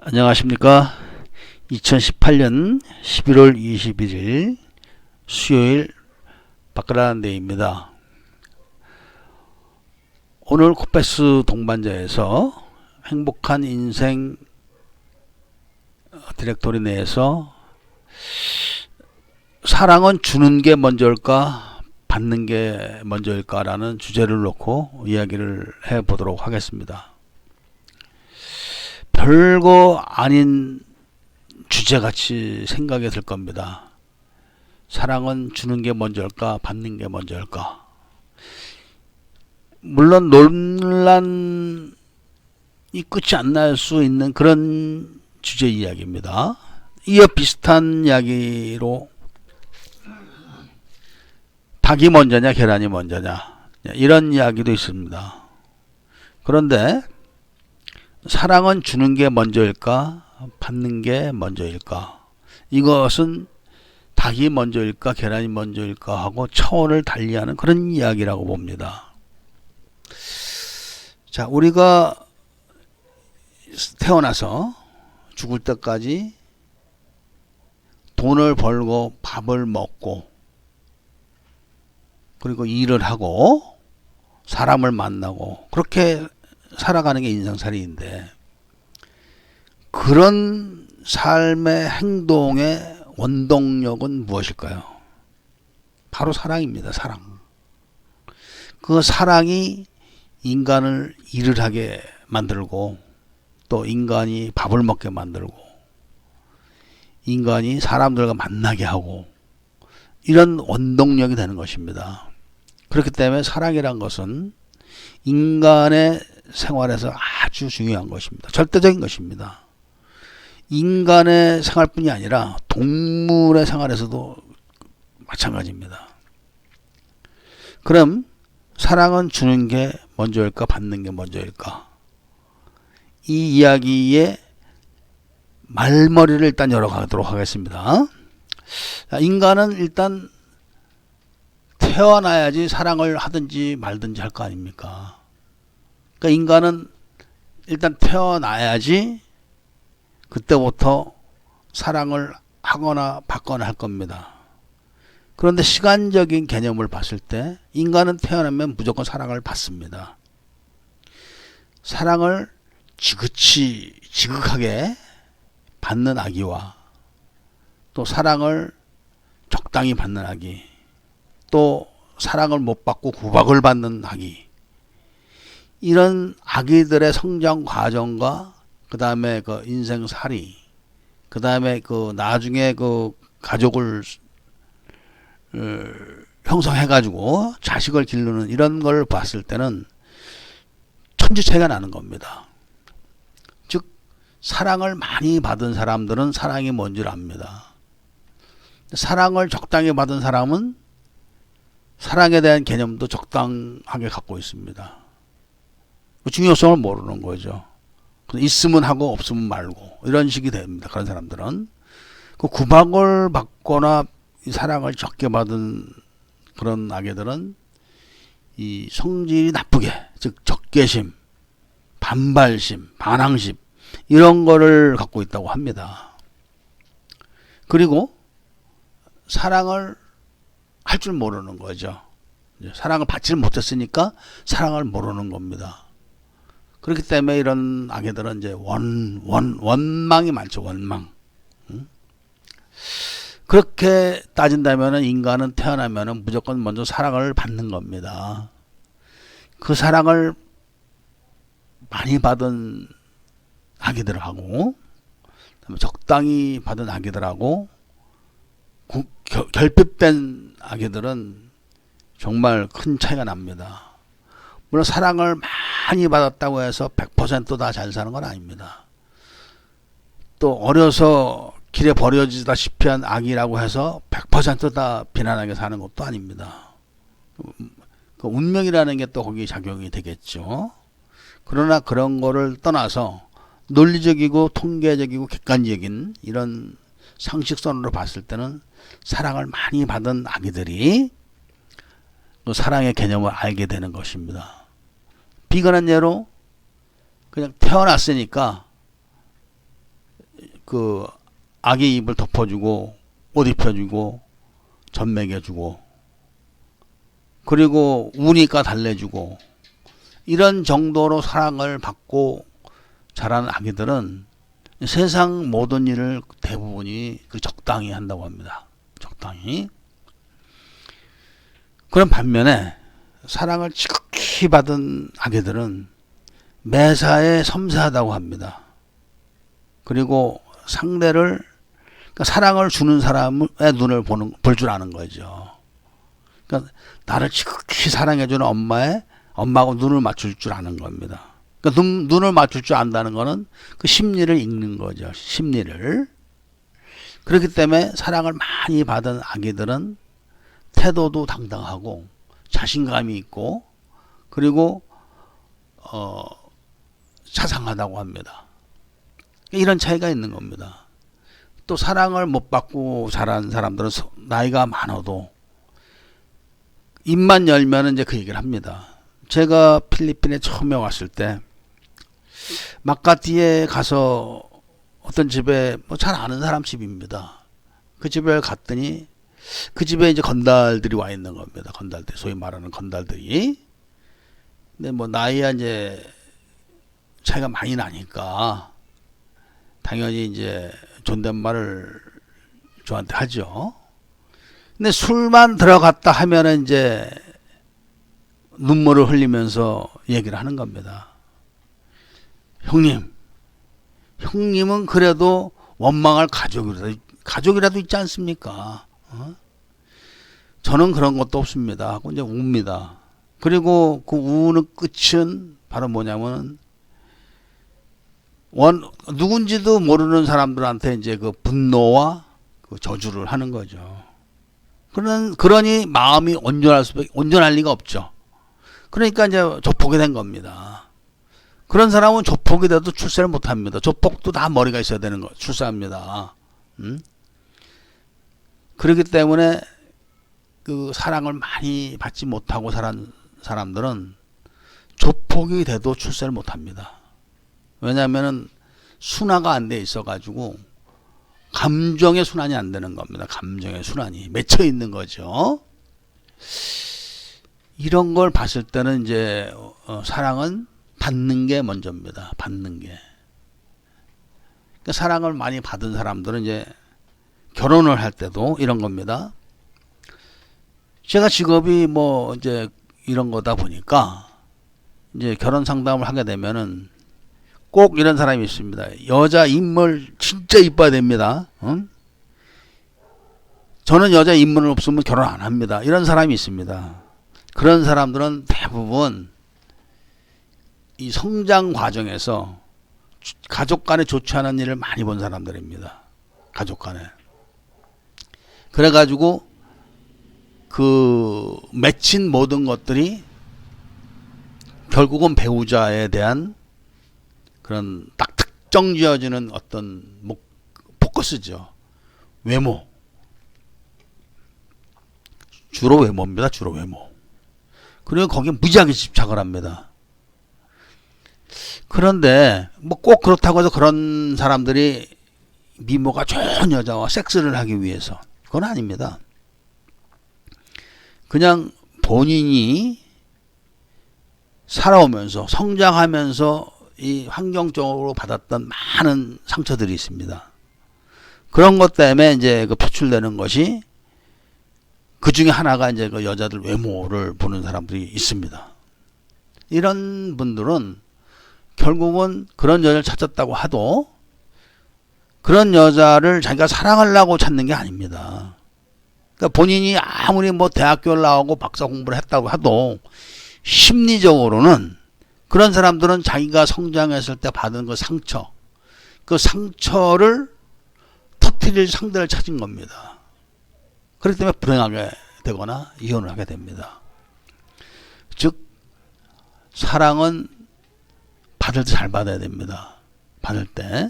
안녕하십니까. 2018년 11월 21일 수요일 박그라는데입니다. 오늘 코페스 동반자에서 행복한 인생 디렉토리 내에서 사랑은 주는 게 먼저일까 받는 게 먼저일까 라는 주제를 놓고 이야기를 해보도록 하겠습니다. 별거 아닌 주제같이 생각이 들 겁니다. 사랑은 주는 게 먼저일까 받는 게 먼저일까. 물론 논란이 끝이 안 날 수 있는 그런 주제 이야기입니다. 이어 비슷한 이야기로 닭이 먼저냐 계란이 먼저냐 이런 이야기도 있습니다. 그런데 사랑은 주는 게 먼저일까 받는 게 먼저일까, 이것은 닭이 먼저일까 계란이 먼저일까 하고 차원을 달리하는 그런 이야기라고 봅니다. 자, 우리가 태어나서 죽을 때까지 돈을 벌고 밥을 먹고 그리고 일을 하고 사람을 만나고 그렇게 살아가는 게 인생살이인데, 그런 삶의 행동의 원동력은 무엇일까요? 바로 사랑입니다. 사랑. 그 사랑이 인간을 일을 하게 만들고, 또 인간이 밥을 먹게 만들고, 인간이 사람들과 만나게 하고, 이런 원동력이 되는 것입니다. 그렇기 때문에 사랑이란 것은 인간의 생활에서 아주 중요한 것입니다. 절대적인 것입니다. 인간의 생활뿐이 아니라 동물의 생활에서도 마찬가지입니다. 그럼 사랑은 주는 게 먼저일까 받는 게 먼저일까? 이 이야기의 말머리를 일단 열어가도록 하겠습니다. 인간은 일단 태어나야지 사랑을 하든지 말든지 할 거 아닙니까? 그러니까 인간은 일단 태어나야지 그때부터 사랑을 하거나 받거나 할 겁니다. 그런데 시간적인 개념을 봤을 때 인간은 태어나면 무조건 사랑을 받습니다. 사랑을 지극하게 받는 아기와 또 사랑을 적당히 받는 아기, 또 사랑을 못 받고 구박을 받는 아기, 이런 아기들의 성장 과정과 그 다음에 그 인생살이, 그 다음에 그 나중에 그 가족을 형성해가지고 자식을 기르는 이런 걸 봤을 때는 천지 차이가 나는 겁니다. 즉 사랑을 많이 받은 사람들은 사랑이 뭔 줄 압니다. 사랑을 적당히 받은 사람은 사랑에 대한 개념도 적당하게 갖고 있습니다. 중요성을 모르는 거죠. 있으면 하고 없으면 말고 이런 식이 됩니다. 그런 사람들은 그 구박을 받거나 사랑을 적게 받은 그런 아기들은 이 성질이 나쁘게, 즉 적개심, 반발심, 반항심 이런 거를 갖고 있다고 합니다. 그리고 사랑을 할 줄 모르는 거죠. 사랑을 받지를 못했으니까 사랑을 모르는 겁니다. 그렇기 때문에 이런 아기들은 이제 원망이 많죠. 원망. 그렇게 따진다면 인간은 태어나면 무조건 먼저 사랑을 받는 겁니다. 그 사랑을 많이 받은 아기들하고 적당히 받은 아기들하고 결핍된 아기들은 정말 큰 차이가 납니다. 물론 사랑을 많이 받았다고 해서 100% 다 잘 사는 건 아닙니다. 또 어려서 길에 버려지다시피 한 아기라고 해서 100% 다 비난하게 사는 것도 아닙니다. 그 운명이라는 게 또 거기에 작용이 되겠죠. 그러나 그런 거를 떠나서 논리적이고 통계적이고 객관적인 이런 상식선으로 봤을 때는 사랑을 많이 받은 아기들이 그 사랑의 개념을 알게 되는 것입니다. 비근한 예로 그냥 태어났으니까 그 아기 입을 덮어주고 옷 입혀주고 젖 먹여주고 그리고 우니까 달래주고 이런 정도로 사랑을 받고 자란 아기들은 세상 모든 일을 대부분이 그 적당히 한다고 합니다. 적당히. 그런 반면에 사랑을 지극히 받은 아기들은 매사에 섬세하다고 합니다. 그리고 상대를 그러니까 사랑을 주는 사람의 눈을 볼 줄 아는 거죠. 그러니까 나를 지극히 사랑해주는 엄마하고 눈을 맞출 줄 아는 겁니다. 그러니까 눈을 맞출 줄 안다는 거는 그 심리를 읽는 거죠. 심리를. 그렇기 때문에 사랑을 많이 받은 아기들은 태도도 당당하고 자신감이 있고 그리고 자상하다고 합니다. 이런 차이가 있는 겁니다. 또 사랑을 못 받고 자란 사람들은 나이가 많아도 입만 열면 이제 그 얘기를 합니다. 제가 필리핀에 처음에 왔을 때 마카티에 가서 어떤 집에 뭐 잘 아는 사람 집입니다. 그 집에 갔더니 그 집에 이제 건달들이 와 있는 겁니다. 건달들, 소위 말하는 건달들이. 근데 뭐 나이야 이제 차이가 많이 나니까 당연히 이제 존댓말을 저한테 하죠. 근데 술만 들어갔다 하면은 이제 눈물을 흘리면서 얘기를 하는 겁니다. 형님은 그래도 원망할 가족이라도 있지 않습니까? 저는 그런 것도 없습니다. 하고 이제 웁니다. 그리고 그 우는 끝은 바로 뭐냐면 누군지도 모르는 사람들한테 이제 그 분노와 그 저주를 하는 거죠. 그러니 마음이 온전할 리가 없죠. 그러니까 이제 조폭이 된 겁니다. 그런 사람은 조폭이 돼도 출세를 못 합니다. 조폭도 다 머리가 있어야 되는 거, 출세합니다. 그렇기 때문에 그 사랑을 많이 받지 못하고 살은 사람들은 조폭이 돼도 출세를 못 합니다. 왜냐하면은 순화가 안 돼 있어가지고 감정의 순환이 안 되는 겁니다. 감정의 순환이 맺혀 있는 거죠. 이런 걸 봤을 때는 이제 사랑은 받는 게 먼저입니다. 받는 게. 그러니까 사랑을 많이 받은 사람들은 이제 결혼을 할 때도 이런 겁니다. 제가 직업이 뭐 이제 이런 거다 보니까 이제 결혼 상담을 하게 되면은 꼭 이런 사람이 있습니다. 여자 인물 진짜 이뻐야 됩니다. 저는 여자 인물 없으면 결혼 안 합니다. 이런 사람이 있습니다. 그런 사람들은 대부분 이 성장 과정에서 가족 간에 좋지 않은 일을 많이 본 사람들입니다. 가족 간에. 그래가지고 그 맺힌 모든 것들이 결국은 배우자에 대한 그런 딱 특정 지어지는 어떤 포커스죠. 외모. 주로 외모입니다. 주로 외모. 그리고 거기에 무지하게 집착을 합니다. 그런데 뭐 꼭 그렇다고 해서 그런 사람들이 미모가 좋은 여자와 섹스를 하기 위해서 그건 아닙니다. 그냥 본인이 살아오면서 성장하면서 이 환경적으로 받았던 많은 상처들이 있습니다. 그런 것 때문에 이제 그 표출되는 것이 그 중에 하나가 이제 그 여자들 외모를 보는 사람들이 있습니다. 이런 분들은 결국은 그런 여자를 찾았다고 하도 그런 여자를 자기가 사랑하려고 찾는 게 아닙니다. 그러니까 본인이 아무리 뭐 대학교를 나오고 박사 공부를 했다고 하도 심리적으로는 그런 사람들은 자기가 성장했을 때 받은 그 상처를 터뜨릴 상대를 찾은 겁니다. 그렇기 때문에 불행하게 되거나 이혼을 하게 됩니다. 즉 사랑은 받을 때 잘 받아야 됩니다. 받을 때.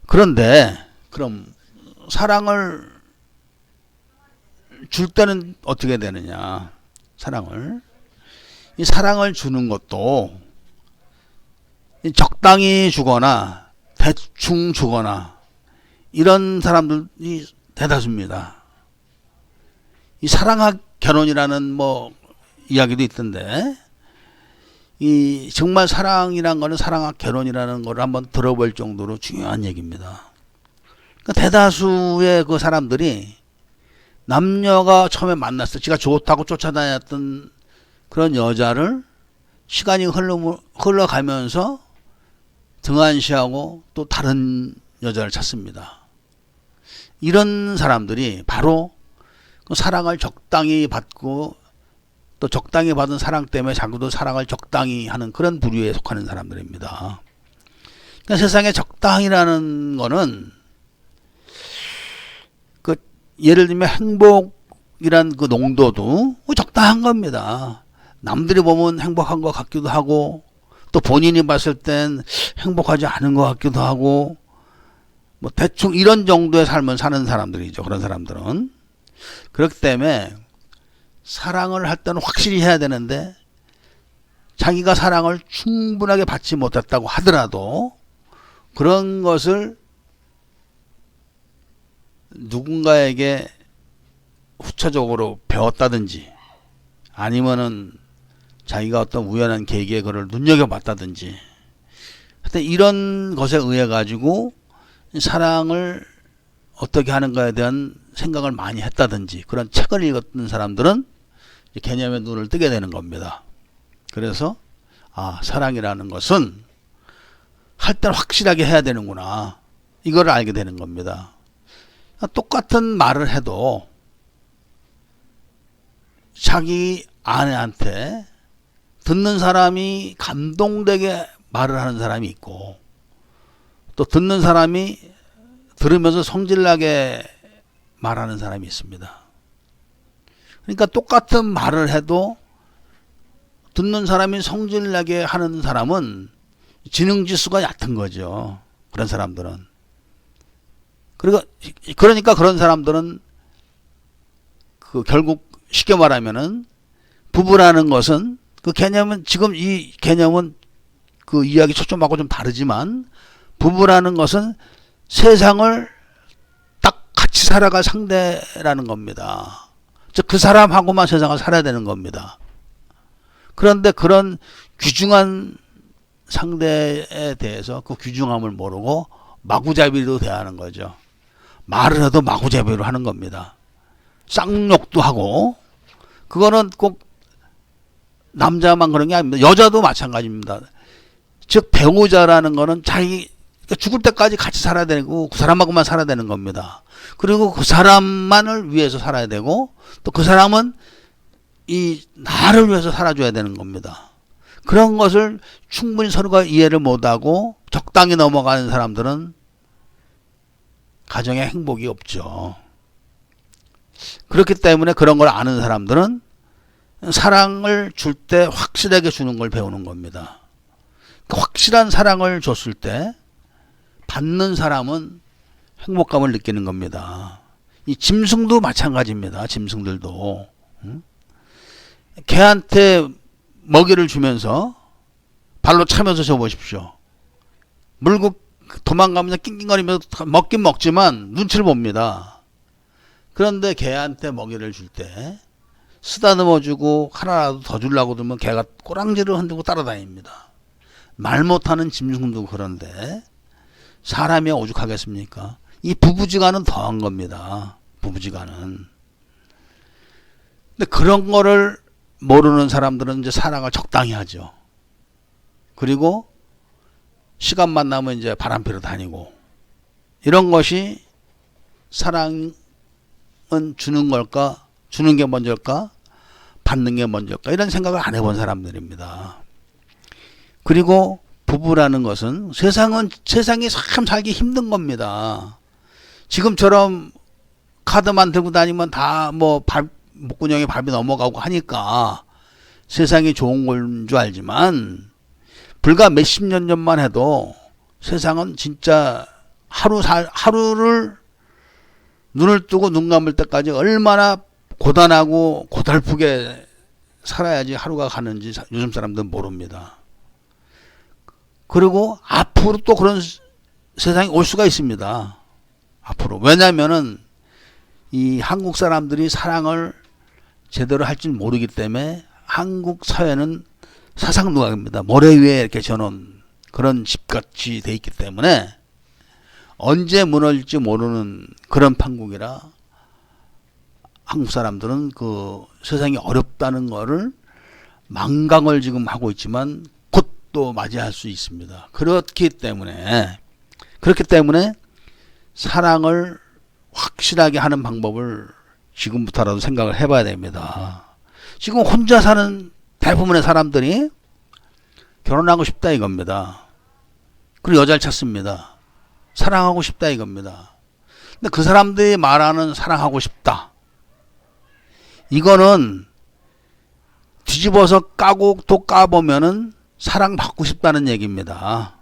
그런데 그럼 사랑을 줄 때는 어떻게 되느냐. 이 사랑을 주는 것도 적당히 주거나 대충 주거나 이런 사람들이 대다수입니다. 이 사랑학 결혼이라는 뭐 이야기도 있던데, 이 정말 사랑이란 거는 사랑학 결혼이라는 걸 한번 들어볼 정도로 중요한 얘기입니다. 그러니까 대다수의 그 사람들이 남녀가 처음에 만났을 때 지가 좋다고 쫓아다녔던 그런 여자를 시간이 흘러가면서 등한시하고 또 다른 여자를 찾습니다. 이런 사람들이 바로 그 사랑을 적당히 받고 또 적당히 받은 사랑 때문에 자기도 사랑을 적당히 하는 그런 부류에 속하는 사람들입니다. 그러니까 세상에 적당이라는 거는 그 예를 들면 행복이란 그 농도도 적당한 겁니다. 남들이 보면 행복한 것 같기도 하고 또 본인이 봤을 땐 행복하지 않은 것 같기도 하고 뭐 대충 이런 정도의 삶을 사는 사람들이죠. 그런 사람들은. 그렇기 때문에 사랑을 할 때는 확실히 해야 되는데 자기가 사랑을 충분하게 받지 못했다고 하더라도 그런 것을 누군가에게 후처적으로 배웠다든지 아니면은 자기가 어떤 우연한 계기에 그걸 눈여겨봤다든지 하여튼 이런 것에 의해 가지고 사랑을 어떻게 하는가에 대한 생각을 많이 했다든지 그런 책을 읽었던 사람들은 개념에 눈을 뜨게 되는 겁니다. 그래서 사랑이라는 것은 할 때는 확실하게 해야 되는구나, 이걸 알게 되는 겁니다. 똑같은 말을 해도 자기 아내한테 듣는 사람이 감동되게 말을 하는 사람이 있고 또 듣는 사람이 들으면서 성질나게 말하는 사람이 있습니다. 그러니까 똑같은 말을 해도 듣는 사람이 성질나게 하는 사람은 지능지수가 얕은 거죠. 그런 사람들은. 그러니까 그런 사람들은 그 결국 쉽게 말하면은 부부라는 것은 그 개념은 지금 이 개념은 그 이야기 초점하고 좀 다르지만 부부라는 것은 세상을 딱 같이 살아갈 상대라는 겁니다. 즉 그 사람하고만 세상을 살아야 되는 겁니다. 그런데 그런 귀중한 상대에 대해서 그 귀중함을 모르고 마구잡이로 대하는 거죠. 말을 해도 마구잡이로 하는 겁니다. 쌍욕도 하고, 그거는 꼭 남자만 그런 게 아닙니다. 여자도 마찬가지입니다. 즉 배우자라는 거는 자기 죽을 때까지 같이 살아야 되고 그 사람하고만 살아야 되는 겁니다. 그리고 그 사람만을 위해서 살아야 되고 또 그 사람은 이 나를 위해서 살아줘야 되는 겁니다. 그런 것을 충분히 서로가 이해를 못하고 적당히 넘어가는 사람들은 가정에 행복이 없죠. 그렇기 때문에 그런 걸 아는 사람들은 사랑을 줄 때 확실하게 주는 걸 배우는 겁니다. 확실한 사랑을 줬을 때 받는 사람은 행복감을 느끼는 겁니다. 이 짐승도 마찬가지입니다. 짐승들도. 개한테 먹이를 주면서 발로 차면서 줘보십시오. 물고 도망가면서 낑낑거리면서 먹긴 먹지만 눈치를 봅니다. 그런데 개한테 먹이를 줄 때 쓰다듬어주고 하나라도 더 주려고 들면 개가 꼬랑지를 흔들고 따라다닙니다. 말 못하는 짐승도 그런데 사람이 오죽하겠습니까? 이 부부지간은 더한 겁니다. 부부지간은. 근데 그런 거를 모르는 사람들은 이제 사랑을 적당히 하죠. 그리고 시간만 나면 이제 바람피러 다니고, 이런 것이 사랑은 주는 걸까? 주는 게 먼저일까? 받는 게 먼저일까? 이런 생각을 안 해본 사람들입니다. 그리고 부부라는 것은 세상이 참 살기 힘든 겁니다. 지금처럼 카드만 들고 다니면 다 뭐 목구멍에 밥이 넘어가고 하니까 세상이 좋은 건 줄 알지만 불과 몇십 년 전만 해도 세상은 진짜 하루를 눈을 뜨고 눈 감을 때까지 얼마나 고단하고 고달프게 살아야지 하루가 가는지 요즘 사람들은 모릅니다. 그리고 앞으로 또 그런 세상에 올 수가 있습니다. 앞으로. 왜냐면은 이 한국 사람들이 사랑을 제대로 할 줄 모르기 때문에 한국 사회는 사상 누각입니다. 모래 위에 이렇게 저놓은 그런 집같이 돼 있기 때문에 언제 무너질지 모르는 그런 판국이라 한국 사람들은 그 세상이 어렵다는 거를 망각을 지금 하고 있지만 곧 또 맞이할 수 있습니다. 그렇기 때문에 사랑을 확실하게 하는 방법을 지금부터라도 생각을 해봐야 됩니다. 지금 혼자 사는 대부분의 사람들이 결혼하고 싶다 이겁니다. 그리고 여자를 찾습니다. 사랑하고 싶다 이겁니다. 근데 그 사람들이 말하는 사랑하고 싶다, 이거는 뒤집어서 까고 또 까보면은 사랑받고 싶다는 얘기입니다.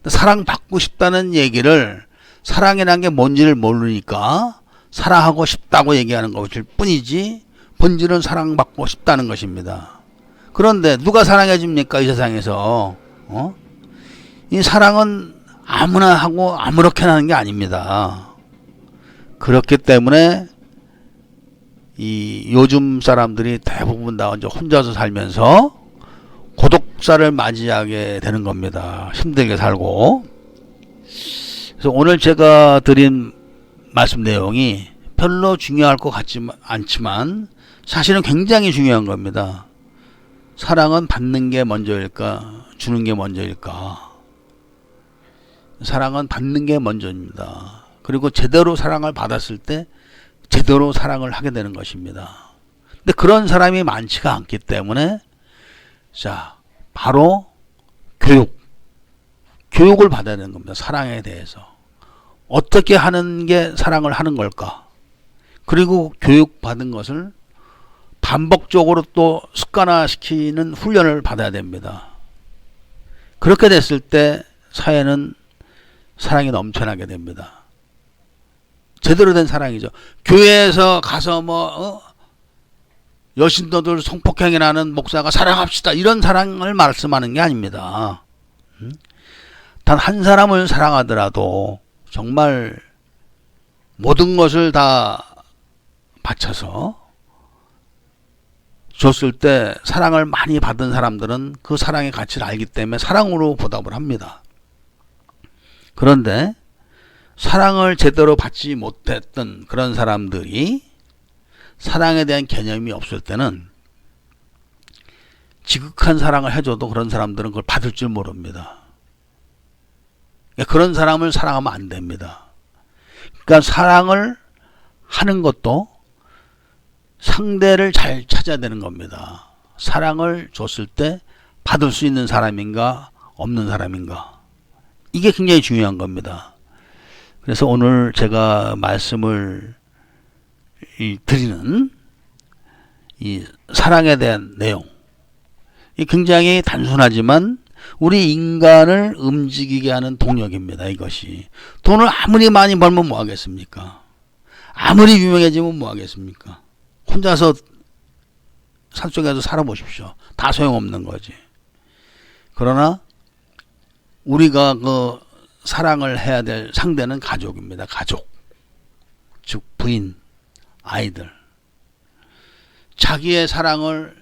사랑받고 싶다는 얘기를 사랑이라는 게 뭔지를 모르니까 사랑하고 싶다고 얘기하는 것일 뿐이지 본질은 사랑받고 싶다는 것입니다. 그런데 누가 사랑해 줍니까? 이 세상에서. 이 사랑은 아무나 하고 아무렇게나 하는 게 아닙니다. 그렇기 때문에 이 요즘 사람들이 대부분 다 이제 혼자서 살면서 고독사를 맞이하게 되는 겁니다. 힘들게 살고. 그래서 오늘 제가 드린 말씀 내용이 별로 중요할 것 같지만 않지만 사실은 굉장히 중요한 겁니다. 사랑은 받는 게 먼저일까, 주는 게 먼저일까? 사랑은 받는 게 먼저입니다. 그리고 제대로 사랑을 받았을 때 제대로 사랑을 하게 되는 것입니다. 근데 그런 사람이 많지가 않기 때문에 자, 바로 교육을 받아야 되는 겁니다. 사랑에 대해서. 어떻게 하는 게 사랑을 하는 걸까? 그리고 교육받은 것을 반복적으로 또 습관화시키는 훈련을 받아야 됩니다. 그렇게 됐을 때 사회는 사랑이 넘쳐나게 됩니다. 제대로 된 사랑이죠. 교회에서 가서 여신도들 성폭행이 나는 목사가 사랑합시다, 이런 사랑을 말씀하는 게 아닙니다. 단 한 사람을 사랑하더라도 정말 모든 것을 다 바쳐서 줬을 때 사랑을 많이 받은 사람들은 그 사랑의 가치를 알기 때문에 사랑으로 보답을 합니다. 그런데 사랑을 제대로 받지 못했던 그런 사람들이 사랑에 대한 개념이 없을 때는 지극한 사랑을 해줘도 그런 사람들은 그걸 받을 줄 모릅니다. 그런 사람을 사랑하면 안 됩니다. 그러니까 사랑을 하는 것도 상대를 잘 찾아야 되는 겁니다. 사랑을 줬을 때 받을 수 있는 사람인가 없는 사람인가, 이게 굉장히 중요한 겁니다. 그래서 오늘 제가 말씀을 드리는 이 사랑에 대한 내용, 이 굉장히 단순하지만 우리 인간을 움직이게 하는 동력입니다. 이것이. 돈을 아무리 많이 벌면 뭐 하겠습니까? 아무리 유명해지면 뭐 하겠습니까? 혼자서 산속에서 살아보십시오. 다 소용없는 거지. 그러나 우리가 그 사랑을 해야 될 상대는 가족입니다. 가족. 즉 부인, 아이들. 자기의 사랑을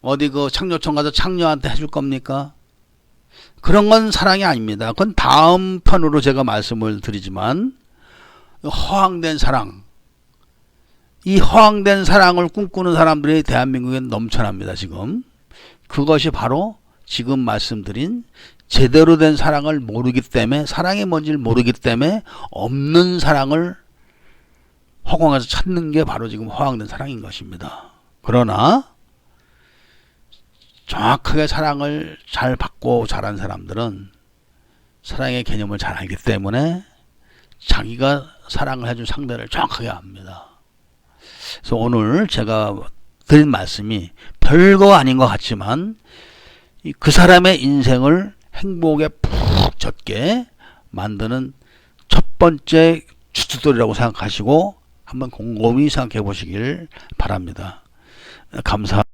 어디 그 창녀촌 가서 창녀한테 해줄 겁니까? 그런 건 사랑이 아닙니다. 그건 다음 편으로 제가 말씀을 드리지만, 허황된 사랑, 이 허황된 사랑을 꿈꾸는 사람들이 대한민국에 넘쳐납니다. 지금 그것이 바로 지금 말씀드린 제대로 된 사랑을 모르기 때문에, 사랑이 뭔지를 모르기 때문에 없는 사랑을 허공에서 찾는 게 바로 지금 허황된 사랑인 것입니다. 그러나 정확하게 사랑을 잘 받고 자란 사람들은 사랑의 개념을 잘 알기 때문에 자기가 사랑을 해준 상대를 정확하게 압니다. 그래서 오늘 제가 드린 말씀이 별거 아닌 것 같지만 그 사람의 인생을 행복에 푹 젖게 만드는 첫 번째 주춧돌이라고 생각하시고 한번 곰곰이 생각해 보시길 바랍니다. 감사합니다.